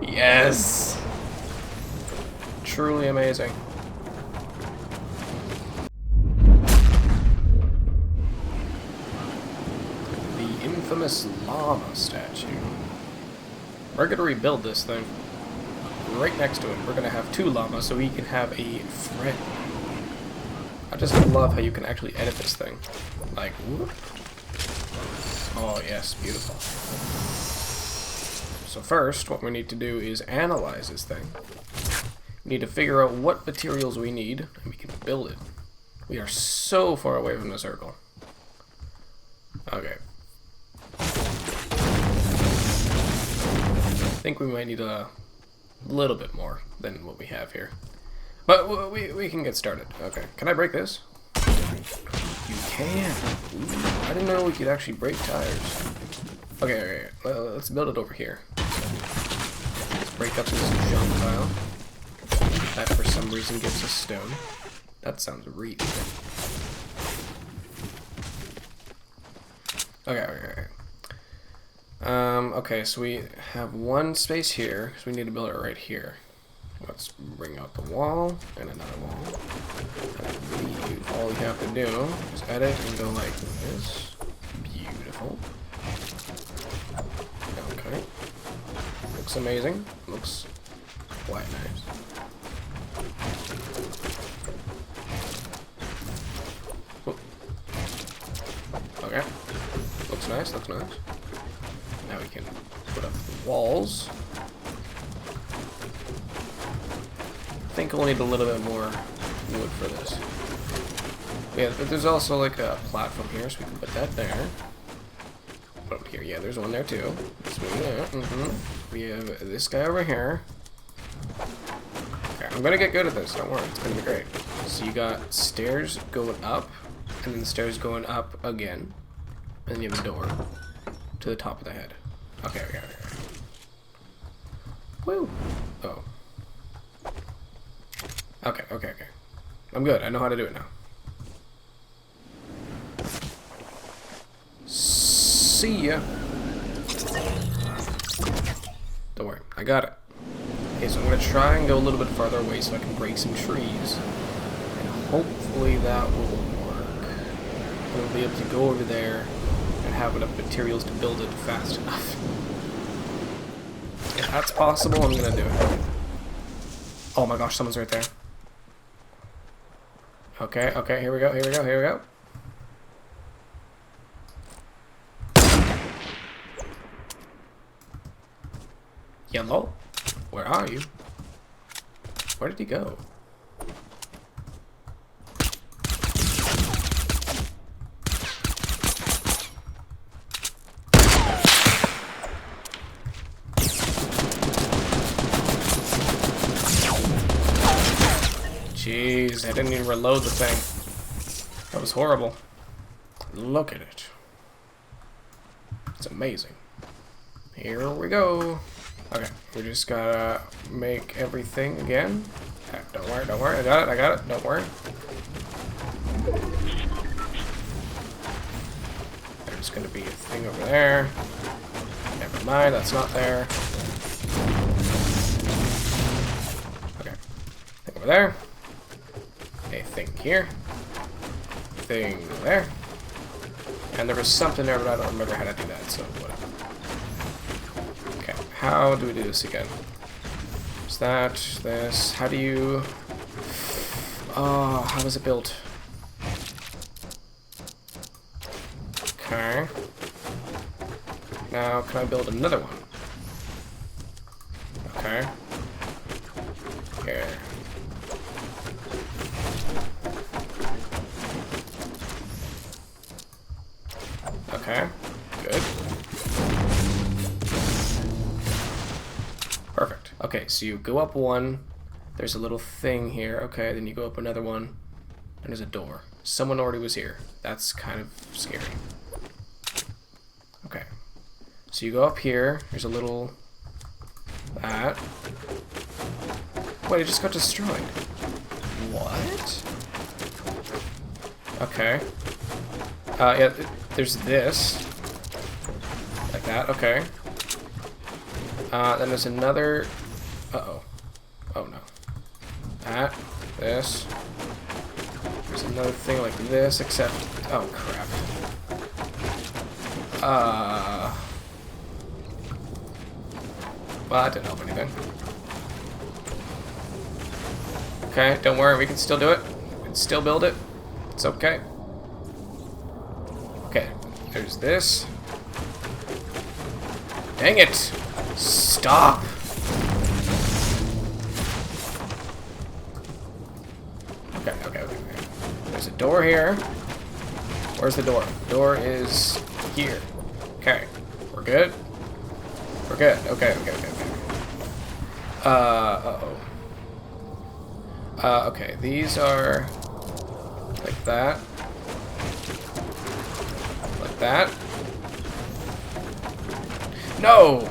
Yes! Truly amazing. The infamous Llama Statue. We're gonna rebuild this thing. Right next to him, we're gonna have 2 llamas so he can have a friend. I just love how you can actually edit this thing. Like, whoop. Oh yes, beautiful. So first, what we need to do is analyze this thing. We need to figure out what materials we need, and we can build it. We are so far away from the circle. Okay. I think we might need a little bit more than what we have here. But we can get started. Okay. Can I break this? You can. Ooh, I didn't know we could actually break tires. Okay. Let's build it over here. Let's break up this junk pile. That for some reason gives us stone. That sounds really good. Okay. Okay, so we have one space here, so we need to build it right here. Let's bring out the wall and another wall. And I believe all you have to do is edit and go like this. Beautiful. Okay. Looks amazing. Looks quite nice. Oop. Okay. Looks nice, looks nice. Now we can put up the walls. I think we'll need a little bit more wood for this. Yeah, but there's also like a platform here, so we can put that there. Put up here, yeah, there's one there too. Let's move that. We have this guy over here. Okay, I'm gonna get good at this, don't worry, it's gonna be great. So you got stairs going up, and then stairs going up again. And then you have a door to the top of the head. Okay. Woo! Oh. Okay. I'm good. I know how to do it now. See ya! Don't worry. I got it. Okay, so I'm going to try and go a little bit farther away so I can break some trees. And hopefully that will work. We'll be able to go over there and have enough materials to build it fast enough. If that's possible, I'm gonna do it. Oh my gosh, someone's right there. Okay, here we go. Yellow? Where are you? Where did he go? Jeez, I didn't even reload the thing. That was horrible. Look at it. It's amazing. Here we go. Okay, we just gotta make everything again. Don't worry, I got it, don't worry. There's gonna be a thing over there. Never mind, that's not there. Okay, thing over there. A thing here. Thing there. And there was something there, but I don't remember how to do that, so whatever. Okay, how do we do this again? Is that this? How do you... Oh, how is it built? Okay. Now, can I build another one? Okay. Here. Okay, good. Perfect. Okay, so you go up one, there's a little thing here, okay, then you go up another one, and there's a door. Someone already was here. That's kind of scary. Okay. So you go up here, there's a little... that. Wait, it just got destroyed. What? Okay. Yeah, there's this. Like like that. Okay. Then there's another... Uh-oh. Oh, no. That. This. There's another thing like this, except... Oh, crap. Well, that didn't help anything. Okay, don't worry, we can still do it. We can still build it. It's okay. Okay, there's this. Dang it! Stop! Okay. There's a door here. Where's the door? The door is here. Okay, we're good? We're good. Okay. Uh-oh. Okay, these are like that. Like that. No!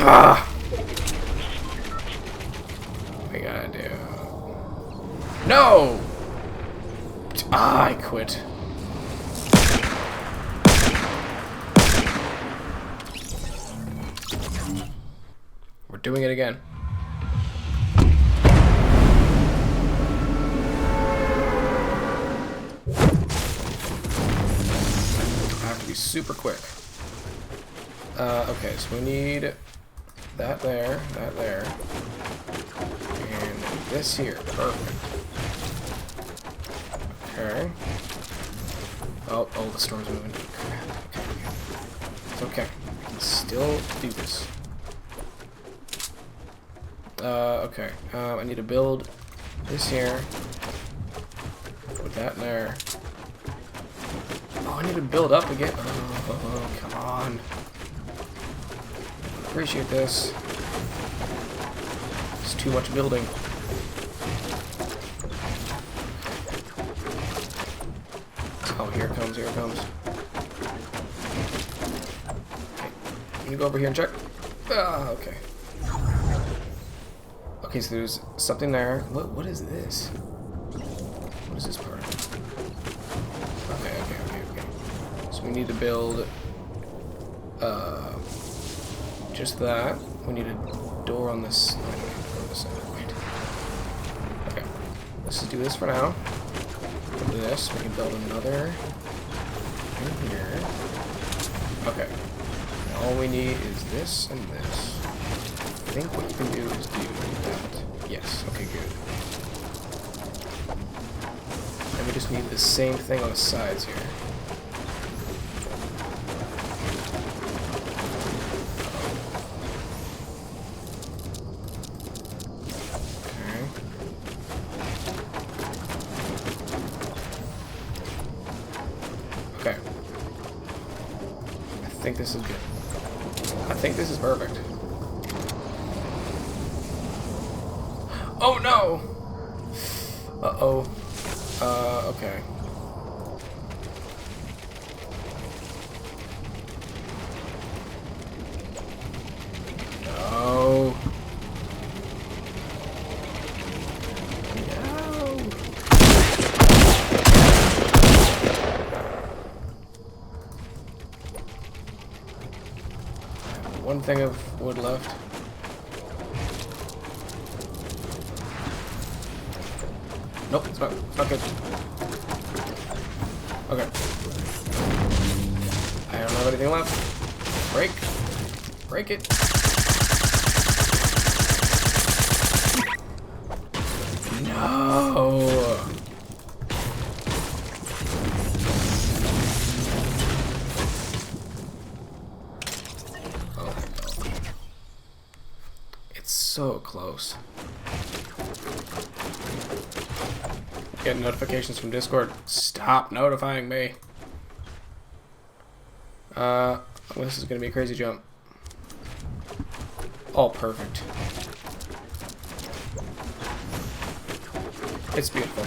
Ah. What we gotta do? No! Ah, I quit. We're doing it again. I have to be super quick. Okay, so we need that there, and this here. Perfect. Okay. Oh, the storm's moving. Okay. It's okay. I can still do this. Okay. I need to build this here. Put that in there. Oh, I need to build up again. Oh, come on. Appreciate this. It's too much building. Oh, here it comes. Okay. Can you go over here and check? Ah, okay. Okay, so there's something there. What is this? What is this part? Okay. So we need to build just that. We need a door on this side. Wait. Okay. Let's just do this for now. Do this. We can build another in here. Okay. Now all we need is this and this. I think what you can do is do that. Yes, okay, good. And we just need the same thing on the sides here. Okay. I think this is good. I think this is perfect. Oh no! Uh-oh. Okay. No. No. One thing of wood left. Nope, it's not good. Okay. I don't have anything left. Break it. No. Oh my god. It's so close. Getting notifications from Discord. Stop notifying me. This is gonna be a crazy jump. Oh, perfect. It's beautiful.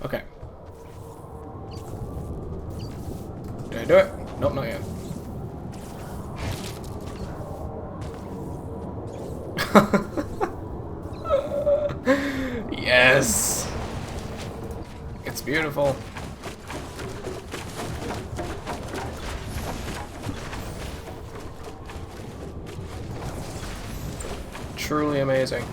Okay. Did I do it? Nope, not yet. beautiful. Truly amazing.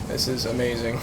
This is amazing.